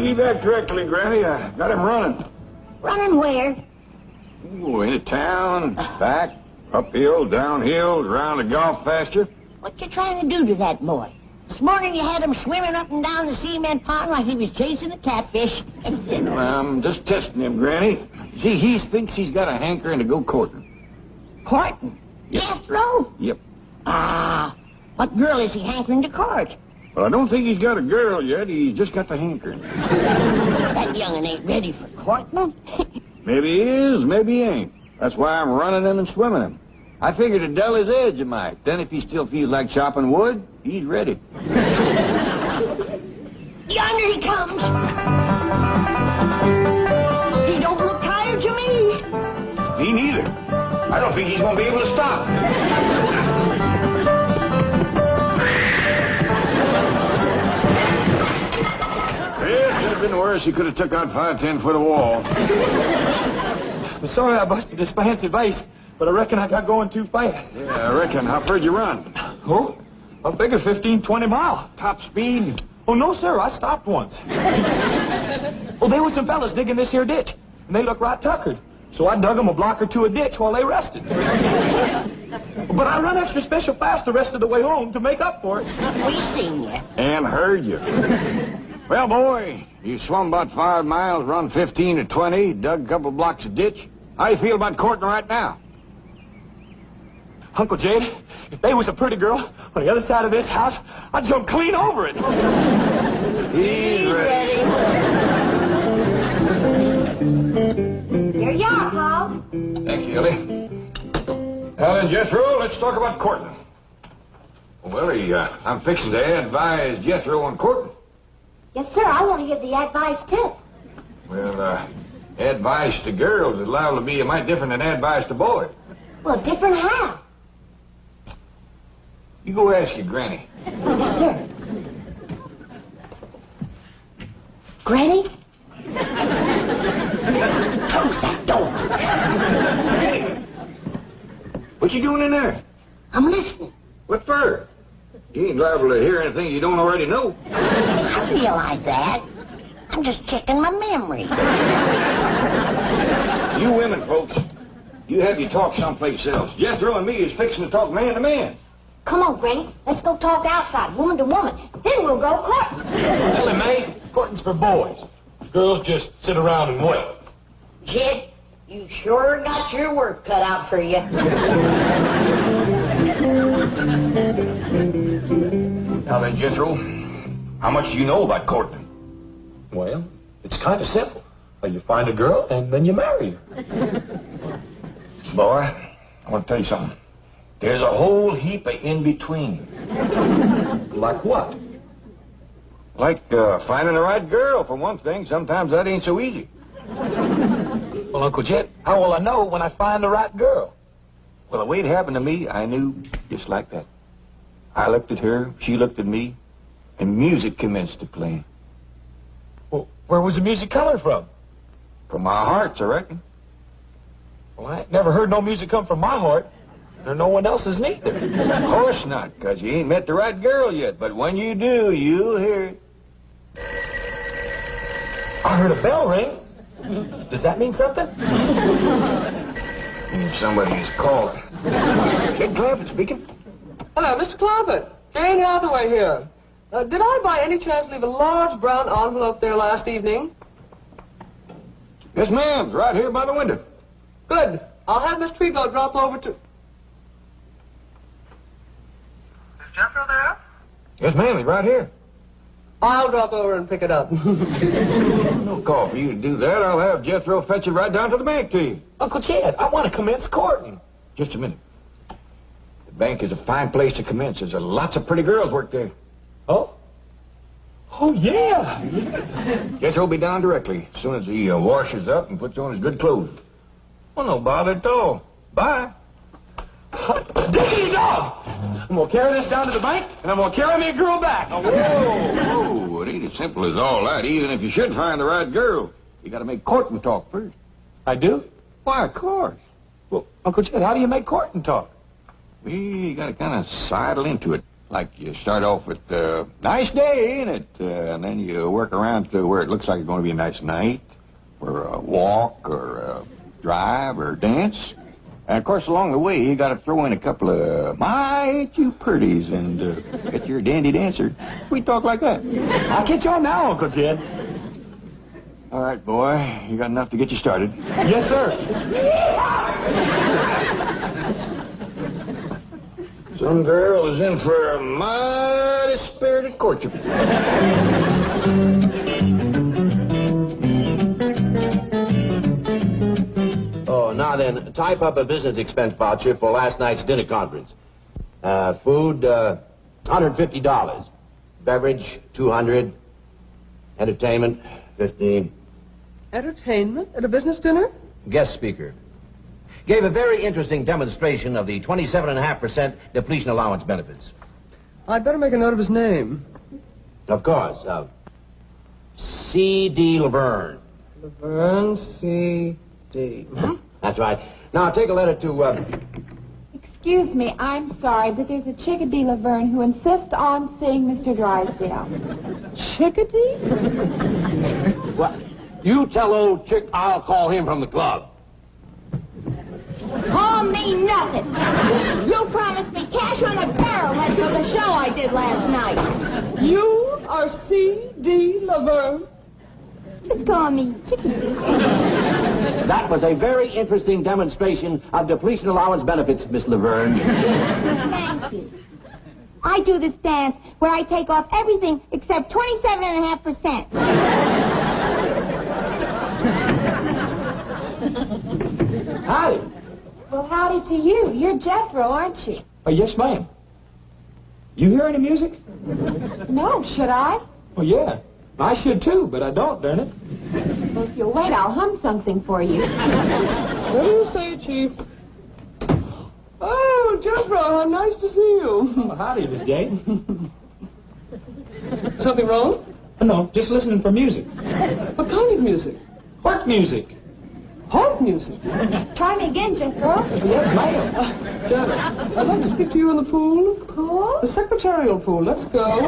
be back directly, Granny. I got him running. Running where? Ooh, into town, back, uphill, downhill, around the golf pasture. What you trying to do to that boy? This morning you had him swimming up and down the cement pond like he was chasing a catfish. Well, I'm just testing him, Granny. See, he thinks he's got a hankering to go courting. Courting? Jethro? Yep. Ah, what girl is he hankering to court? Well, I don't think he's got a girl yet. He's just got the hankering. That young'un ain't ready for courting. Maybe he is, maybe he ain't. That's why I'm running him and swimming him. I figured to dull his edge a mite. Then if he still feels like chopping wood, he's ready. Yonder he comes. He don't look tired to me. Me neither. I don't think he's going to be able to stop. It could have been worse. He could have took out 5-10 foot of wall. I'm sorry I busted this fancy vase, but I reckon I got going too fast. Yeah, I reckon. How far did you run? Oh, I figure 15, 20 miles. Top speed? Oh, no, sir. I stopped once. Well, there were some fellas digging this here ditch, and they looked right tuckered. So I dug them a block or two a ditch while they rested. But I run extra special fast the rest of the way home to make up for it. We seen you. And heard you. Well, boy, you swum about 5 miles, run 15 to 20, dug a couple blocks of ditch. How do you feel about courting right now? Uncle Jade, if they was a pretty girl on the other side of this house, I'd jump clean over it. He's ready. Here you are, Paul. Thank you, Ellie. Now then, Jethro, let's talk about courting. Well, I'm fixing to advise Jethro on courting. Yes, sir. I want to give the advice, too. Well, advice to girls is liable to be a mite different than advice to boys. Well, different how? You go ask your granny. Yes, sir. Granny? Close that door. Hey, what you doing in there? I'm listening. What for? You ain't liable to hear anything you don't already know. I realize that. I'm just checking my memory. You women, folks, you have your talk someplace else. Jethro and me is fixing to talk man to man. Come on, Granny. Let's go talk outside, woman to woman. Then we'll go courting. Tell him, May, courting's for boys. Girls just sit around and wait. Jed, you sure got your work cut out for you. Now then, Jethro, how much do you know about courting? Well, it's kind of simple. You find a girl, and then you marry her. Boy, I want to tell you something. There's a whole heap of in-between. Like what? Like finding the right girl, for one thing. Sometimes that ain't so easy. Well, Uncle Jed, how will I know when I find the right girl? Well, the way it happened to me, I knew just like that. I looked at her, she looked at me, and music commenced to play. Well, where was the music coming from? From our hearts, I reckon. Well, I ain't never heard no music come from my heart, or no one else's neither. Of course not, because you ain't met the right girl yet. But when you do, you'll hear it. I heard a bell ring. Does that mean something? Means somebody's calling. Kid Clampett speaking. Hello, Mr. Clampett. Jane Hathaway here. Did I by any chance leave a large brown envelope there last evening? Yes, ma'am. Right here by the window. Good. I'll have Miss Treebo drop over to... Is Jethro there? Yes, ma'am. He's right here. I'll drop over and pick it up. No call for you to do that. I'll have Jethro fetch it right down to the bank to you. Uncle Jed, I want to commence courting. Just a minute. The bank is a fine place to commence. There's lots of pretty girls work there. Oh? Oh, yeah. Jethro will be down directly as soon as he washes up and puts on his good clothes. Well, no bother at all. Bye. Diggity dog! I'm going to carry this down to the bank, and I'm going to carry me a girl back. Whoa, whoa. It ain't as simple as all that. Even if you should find the right girl, you got to make courting talk first. I do? Why, of course. Well, Uncle Jed, how do you make courting talk? You got to kind of sidle into it. Like you start off with, nice day, ain't it? And then you work around to where it looks like it's going to be a nice night, or a walk, or a drive, or a dance. And, of course, along the way, you got to throw in a couple of, my, ain't you pretties, and get your dandy dancer. We talk like that. I'll catch on now, Uncle Jed. All right, boy. You got enough to get you started. Yes, sir. Some girl is in for a mighty spirited courtship. Oh, now then, type up a business expense voucher for last night's dinner conference. Food, $150. Beverage, $200. Entertainment, $15. Entertainment at a business dinner? Guest speaker. Gave a very interesting demonstration of the 27.5% depletion allowance benefits. I'd better make a note of his name. Of course. C.D. Laverne. Laverne C.D. That's right. Now, take a letter to, Excuse me, I'm sorry, but there's a Chickadee Laverne who insists on seeing Mr. Drysdale. Chickadee? Well, you tell old Chick I'll call him from the club. Call me nothing. You promised me cash on a barrel after the show I did last night. You are C.D. Laverne? Just call me Chickadee. That was a very interesting demonstration of depletion allowance benefits, Miss Laverne. Thank you. I do this dance where I take off everything except 27.5%. Howdy. Well, howdy to you. You're Jethro, aren't you? Yes, ma'am. You hear any music? No, should I? Well, yeah. I should, too, but I don't, darn it. Well, if you'll wait, I'll hum something for you. What do you say, Chief? Oh, Jethro, how nice to see you. Well, howdy, Miss Jane. Something wrong? No, just listening for music. What kind of music? What music? Harp music. Try me again, Jethro. Yes, ma'am. Janet, I'd like to speak to you in the pool. Cool? The secretarial pool. Let's go.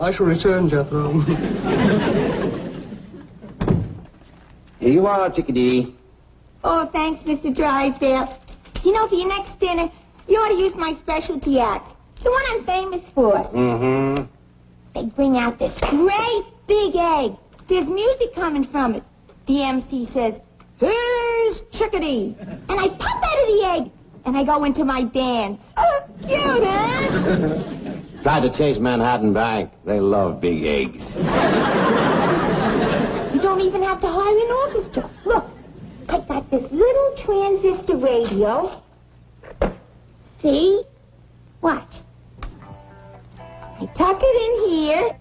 I shall return, Jethro. Here you are, Chickadee. Oh, thanks, Mr. Drysdale. You know, for your next dinner, you ought to use my specialty act. The one I'm famous for. Mm-hmm. They bring out this great big egg. There's music coming from it. The MC says, "Here's Chickadee." And I pop out of the egg, and I go into my dance. Oh, cute, huh? Tried to chase Manhattan Bank. They love big eggs. You don't even have to hire an orchestra. Look, I've got this little transistor radio. See? Watch. I tuck it in here.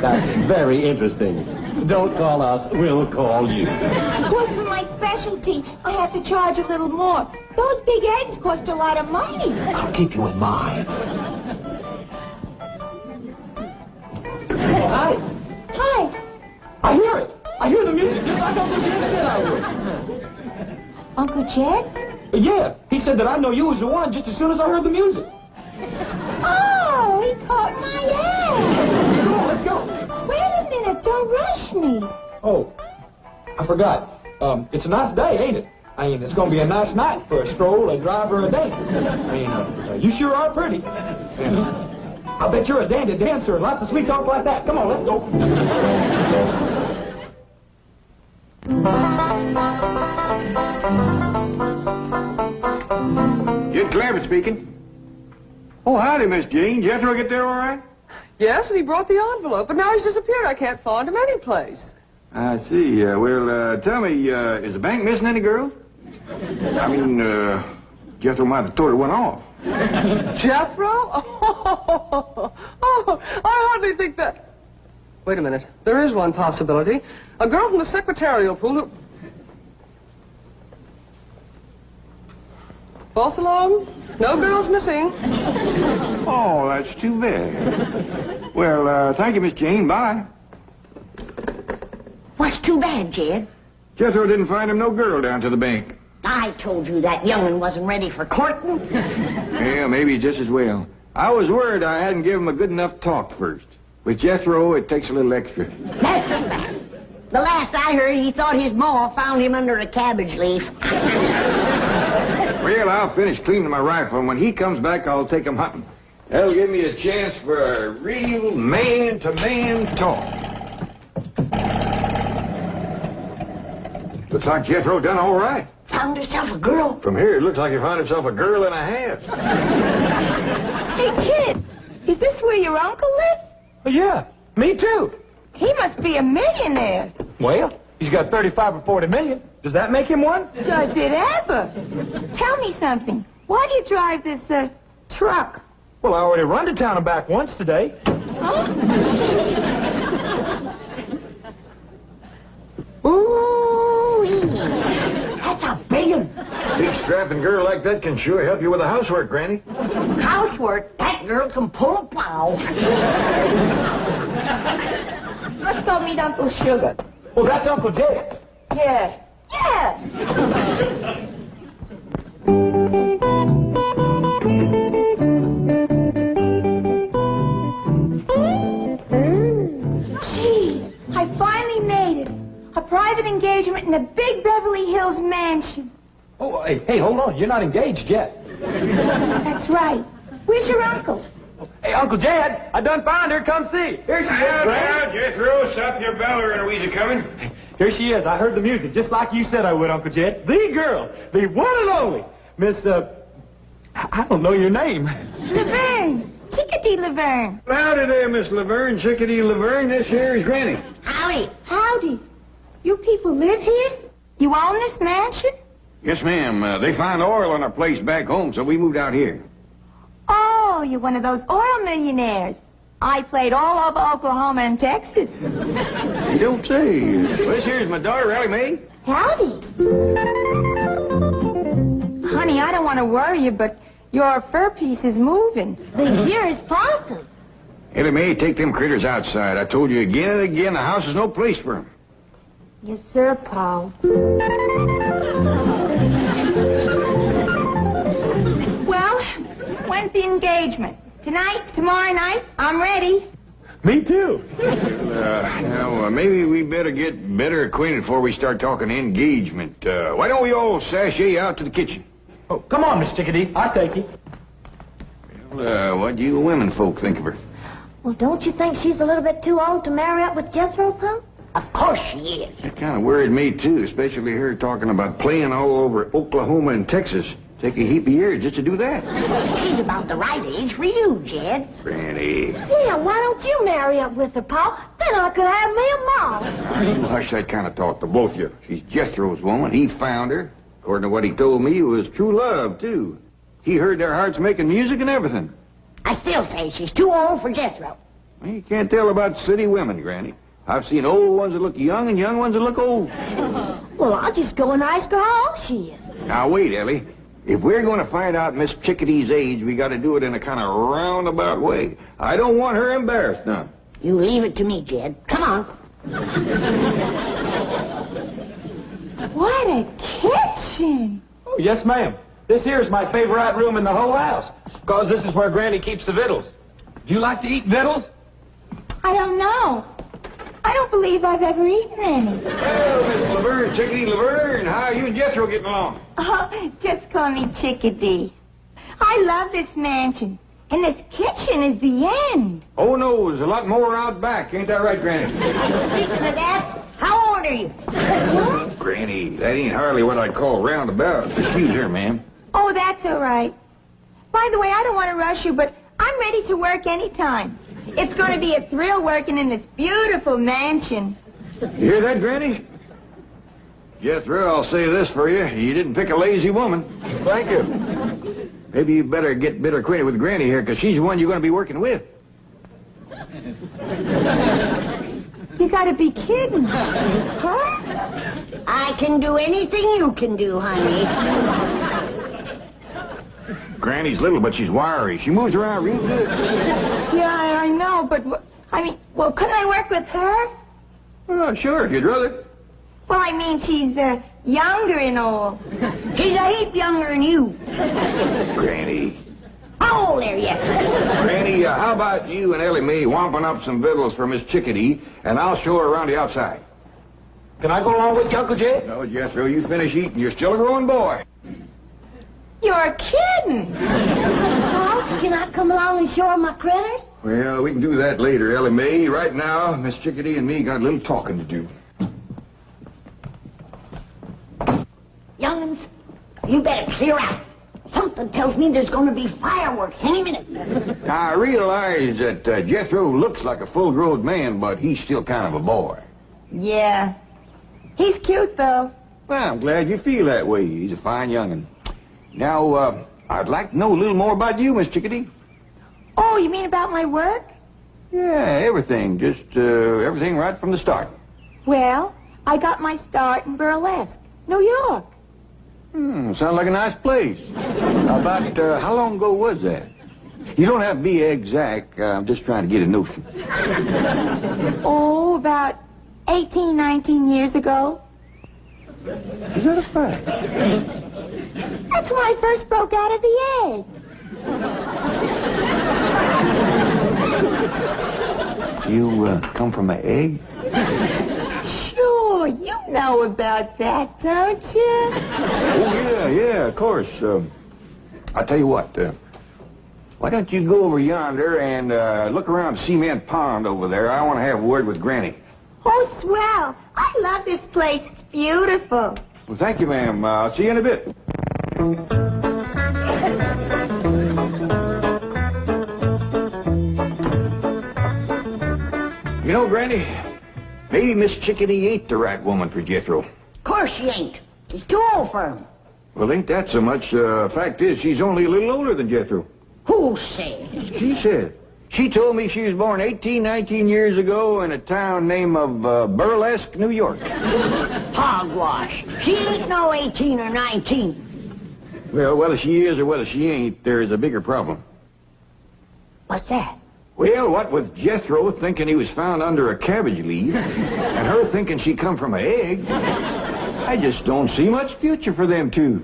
That's very interesting. Don't call us, we'll call you. Of course, for my specialty, I have to charge a little more. Those big eggs cost a lot of money. I'll keep you in mind. Hi. Hi. I hear it. I hear the music just like Uncle Jed said I would. Uncle Jed? Yeah, he said that I know you was the one just as soon as I heard the music. Oh, he caught my egg. Come on, let's go. Wait a minute, don't rush me. Oh, I forgot. It's a nice day, ain't it? I mean, it's going to be a nice night for a stroll, a drive, or a dance. I mean, you sure are pretty. I bet you're a dandy dancer and lots of sweet talk like that. Come on, let's go. Jed Clampett speaking. Oh, howdy, Miss Jane. Jethro get there all right? Yes, and he brought the envelope, but now he's disappeared. I can't find him anyplace. I see. Well, tell me, is the bank missing any girl? I mean, Jethro might have told her one off. Jethro? Oh, I hardly think that... Wait a minute. There is one possibility. A girl from the secretarial pool who... False alarm? No girls missing. Oh, that's too bad. Well, thank you, Miss Jane. Bye. What's too bad, Jed? Jethro didn't find him no girl down to the bank. I told you that young'un wasn't ready for courting. Yeah, maybe just as well. I was worried I hadn't given him a good enough talk first. With Jethro, it takes a little extra. That's not bad. The last I heard, he thought his ma found him under a cabbage leaf. Well, I'll finish cleaning my rifle, and when he comes back, I'll take him hunting. That'll give me a chance for a real man-to-man talk. Looks like Jethro done all right. Found herself a girl. From here, it looks like he found himself a girl and a half. Hey, kid, is this where your uncle lives? Yeah, me too. He must be a millionaire. Well, he's got 35 or 40 million. Does that make him one? Does it ever? Tell me something. Why do you drive this, truck? Well, I already run to town and back once today. Huh? Ooh, that's a big one. Big strapping girl like that can sure help you with the housework, Granny. Housework, that girl can pull a plow. Let's go meet Uncle Sugar. Well, that's Uncle Jed. Yeah. Yeah. Gee, I finally made it. A private engagement in a big Beverly Hills mansion. Oh, hey, hold on. You're not engaged yet. That's right. Where's your uncle? Hey, Uncle Jed, I done found her. Come see. Here she is. Well, Jethro, stop your bell or Eloise coming. Here she is. I heard the music, just like you said I would, Uncle Jed. The girl, the one and only, Miss, I don't know your name. Laverne. Chickadee Laverne. Howdy there, Miss Laverne, Chickadee Laverne. This here is Granny. Howdy. Howdy. You people live here? You own this mansion? Yes, ma'am. They found oil on our place back home, so we moved out here. Oh, you're one of those oil millionaires. I played all over Oklahoma and Texas. You don't say. Well, this here's my daughter, Allie Mae. Howdy. Honey, I don't want to worry you, but your fur piece is moving. The dearest possum. Allie Mae, take them critters outside. I told you again and again, the house is no place for them. Yes, sir, Paul. Well, when's the engagement? Tonight? Tomorrow night? I'm ready. Me too. Now, maybe we better get better acquainted before we start talking engagement. Why don't we all sashay out to the kitchen? Oh, come on, Miss Chickadee. I'll take you. Well, what do you women folk think of her? Well, don't you think she's a little bit too old to marry up with Jethro, Pop? Of course she is. That kind of worried me, too, especially her talking about playing all over Oklahoma and Texas. Take a heap of years just to do that. She's about the right age for you, Jed. Granny. Yeah, why don't you marry up with her, Paul? Then I could have me a mom. You hush that kind of talk to both of you. She's Jethro's woman. He found her. According to what he told me, it was true love, too. He heard their hearts making music and everything. I still say she's too old for Jethro. Well, you can't tell about city women, Granny. I've seen old ones that look young and young ones that look old. Well, I'll just go and ask her how old she is. Now, wait, Ellie. If we're going to find out Miss Chickadee's age, we got to do it in a kind of roundabout way. I don't want her embarrassed now. You leave it to me, Jed. Come on. What a kitchen. Oh, yes, ma'am. This here is my favorite room in the whole house, because this is where Granny keeps the victuals. Do you like to eat victuals? I don't know. I don't believe I've ever eaten any. Well, Miss Laverne, Chickadee Laverne, how are you and Jethro getting along? Oh, just call me Chickadee. I love this mansion. And this kitchen is the end. Oh, no, there's a lot more out back. Ain't that right, Granny? Speaking of that, how old are you? Granny, that ain't hardly what I'd call roundabout. Excuse her, ma'am. Oh, that's all right. By the way, I don't want to rush you, but I'm ready to work anytime. It's going to be a thrill working in this beautiful mansion. You hear that, Granny? Jethro, I'll say this for you. You didn't pick a lazy woman. Thank you. Maybe you better get better acquainted with Granny here, because she's the one you're going to be working with. You got to be kidding. Huh? I can do anything you can do, honey. Granny's little, but she's wiry. She moves around real good. Yeah, I know, but, couldn't I work with her? Oh, sure, if you'd rather. Well, I mean, she's younger and all. She's a heap younger than you. Granny. How old are you? Granny, how about you and Ellie Mae wamping up some victuals for Miss Chickadee, and I'll show her around the outside. Can I go along with you, Uncle Jed? No, Jethro, you finish eating. You're still a growing boy. You're kidding. Well, can I come along and show her my critters? Well, we can do that later, Ellie Mae. Right now, Miss Chickadee and me got a little talking to do. Young'uns, you better clear out. Something tells me there's going to be fireworks any minute. Now, I realize that Jethro looks like a full-grown man, but he's still kind of a boy. Yeah. He's cute, though. Well, I'm glad you feel that way. He's a fine young'un. Now, I'd like to know a little more about you, Miss Chickadee. Oh, you mean about my work? Yeah, everything. Just everything right from the start. Well, I got my start in burlesque, New York. Sounds like a nice place. About how long ago was that? You don't have to be exact. I'm just trying to get a notion. Oh, about 18, 19 years ago. Is that a fact? That's when I first broke out of the egg. You come from an egg? Sure, you know about that, don't you? Oh, yeah, of course. I'll tell you what. Why don't you go over yonder and look around Cement Pond over there? I want to have a word with Granny. Oh, swell. I love this place. It's beautiful. Well, thank you, ma'am. I'll see you in a bit. You know, Granny, maybe Miss Chickadee ain't the right woman for Jethro. Of course she ain't. He's too old for him. Well, ain't that so much. Fact is, she's only a little older than Jethro. Who says? She said. She told me she was born 18, 19 years ago in a town named of Burlesque, New York. Hogwash. She ain't no 18 or 19. Well, whether she is or whether she ain't, there's a bigger problem. What's that? Well, what with Jethro thinking he was found under a cabbage leaf, and her thinking she come from an egg, I just don't see much future for them two.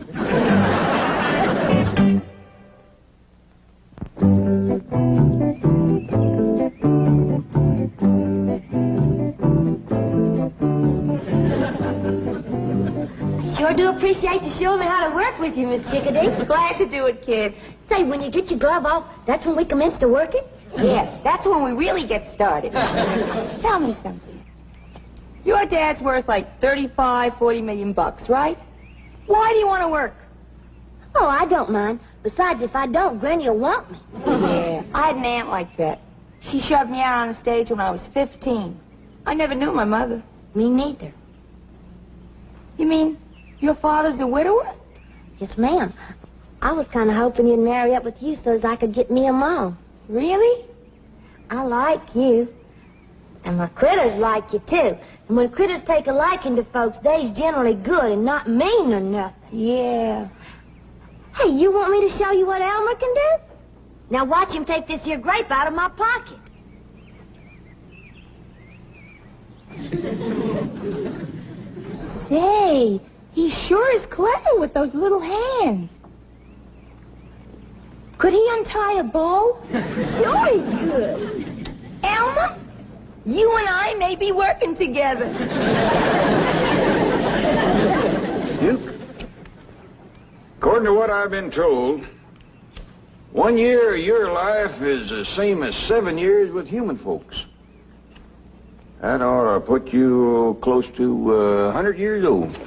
Sure do appreciate you showing me how to work with you, Miss Chickadee. Glad to do it, kid. Say, when you get your glove off, that's when we commence to work it? Yeah, that's when we really get started. Tell me something. Your dad's worth like 35, 40 million bucks, right? Why do you want to work? Oh, I don't mind. Besides, if I don't, Granny will want me. Yeah, I had an aunt like that. She shoved me out on the stage when I was 15. I never knew my mother. Me neither. You mean your father's a widower? Yes, ma'am. I was kind of hoping he'd marry up with you so as I could get me a mom. Really? I like you. And my critters like you, too. And when critters take a liking to folks, they's generally good and not mean or nothing. Yeah. Hey, you want me to show you what Elmer can do? Now watch him take this here grape out of my pocket. Say, he sure is clever with those little hands. Could he untie a bow? Sure he could. Elmer, you and I may be working together. According to what I've been told, 1 year of your life is the same as 7 years with human folks. That ought to put you close to 100 years old.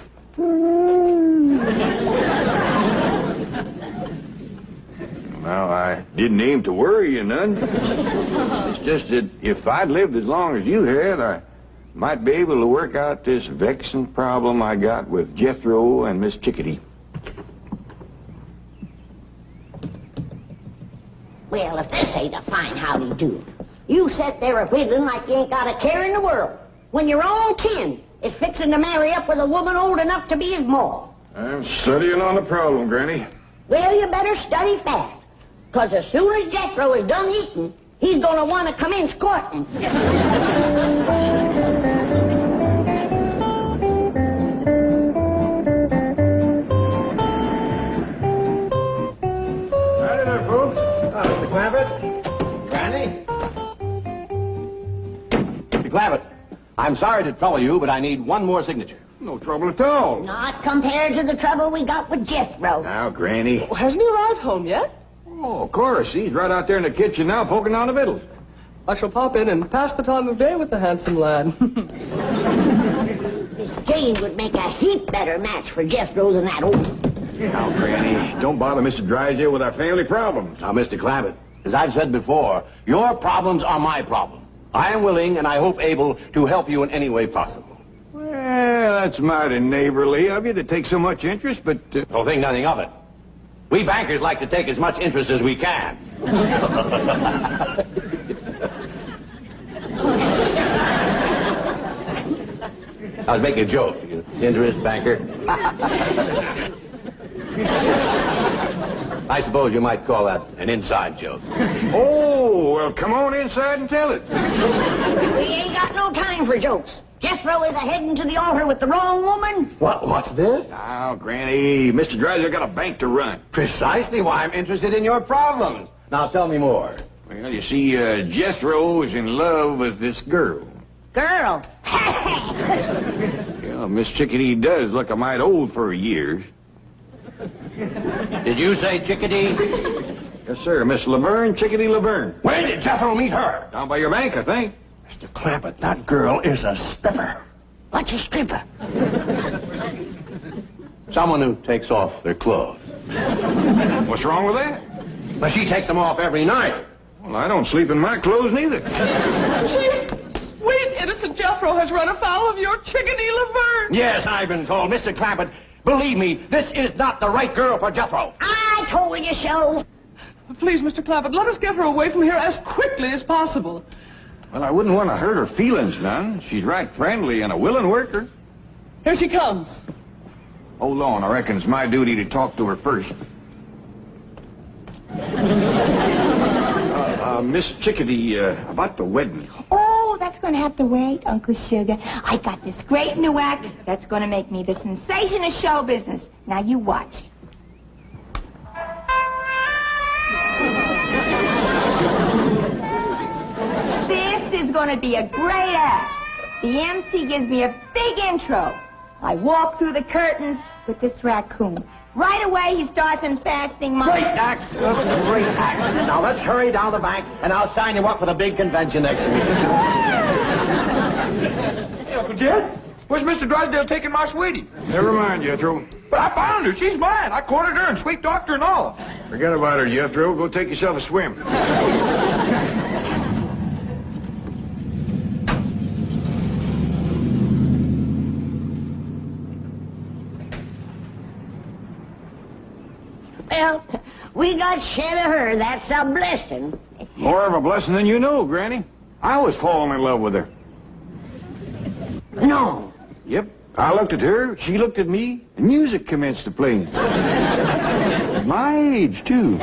Well, I didn't aim to worry you none. It's just that if I'd lived as long as you had, I might be able to work out this vexing problem I got with Jethro and Miss Chickadee. Well, if this ain't a fine howdy-do. You sit there a-whittling like you ain't got a care in the world, when your own kin is fixing to marry up with a woman old enough to be his ma. I'm studying on the problem, Granny. Well, you better study fast, 'cause as soon as Jethro is done eating, he's gonna want to come in squirting. Clavitt, I'm sorry to trouble you, but I need one more signature. No trouble at all. Not compared to the trouble we got with Jethro. Now, Granny. Oh, hasn't he arrived home yet? Oh, of course. He's right out there in the kitchen now poking on the victuals. I shall pop in and pass the time of day with the handsome lad. Miss Jane would make a heap better match for Jethro than that old... Now, Granny, don't bother Mr. Drysdale with our family problems. Now, Mr. Clavitt, as I've said before, your problems are my problem. I am willing and I hope able to help you in any way possible. Well, that's mighty neighborly of you to take so much interest, but... Don't think nothing of it. We bankers like to take as much interest as we can. I was making a joke. Interest, banker. I suppose you might call that an inside joke. Oh, well, come on inside and tell it. We ain't got no time for jokes. Jethro is a-heading to the altar with the wrong woman. What's this? Now, Granny, Mr. Drysdale got a bank to run. Precisely why I'm interested in your problems. Now tell me more. Well, you see, Jethro is in love with this girl. Girl. Yeah, Miss Chickadee does look a mite old for her years. Did you say Chickadee? Yes, sir, Miss Laverne, Chickadee Laverne. Where did Jethro meet her? Down by your bank, I think. Mr. Clampett, that girl is a stripper. What's a stripper? Someone who takes off their clothes. What's wrong with that? But she takes them off every night. Well, I don't sleep in my clothes neither. Sweet, innocent Jethro has run afoul of your Chickadee Laverne. Yes, I've been told. Mr. Clampett, believe me, this is not the right girl for Jethro. I told you so. Please, Mr. Clampett, let us get her away from here as quickly as possible. Well, I wouldn't want to hurt her feelings none. She's right friendly and a willing worker. Here she comes. Hold on, I reckon it's my duty to talk to her first. Miss Chickadee, about the wedding. Oh, that's going to have to wait, Uncle Sugar. I got this great new act that's going to make me the sensation of show business. Now, you watch. This is going to be a great act. The MC gives me a big intro. I walk through the curtains with this raccoon. Right away, he starts infesting my... Great act. Great act. Now, let's hurry down the bank, and I'll sign you up for the big convention next week. Hey, Uncle Jed, where's Mr. Drysdale taking my sweetie? Never mind, Jethro. But I found her. She's mine. I cornered her and sweet talked her and all. Forget about her, Jethro. Go take yourself a swim. Well, we got shed of her. That's a blessing. More of a blessing than you know, Granny. I was falling in love with her. No. Yep. I looked at her, she looked at me, and music commenced to play. At my age, too.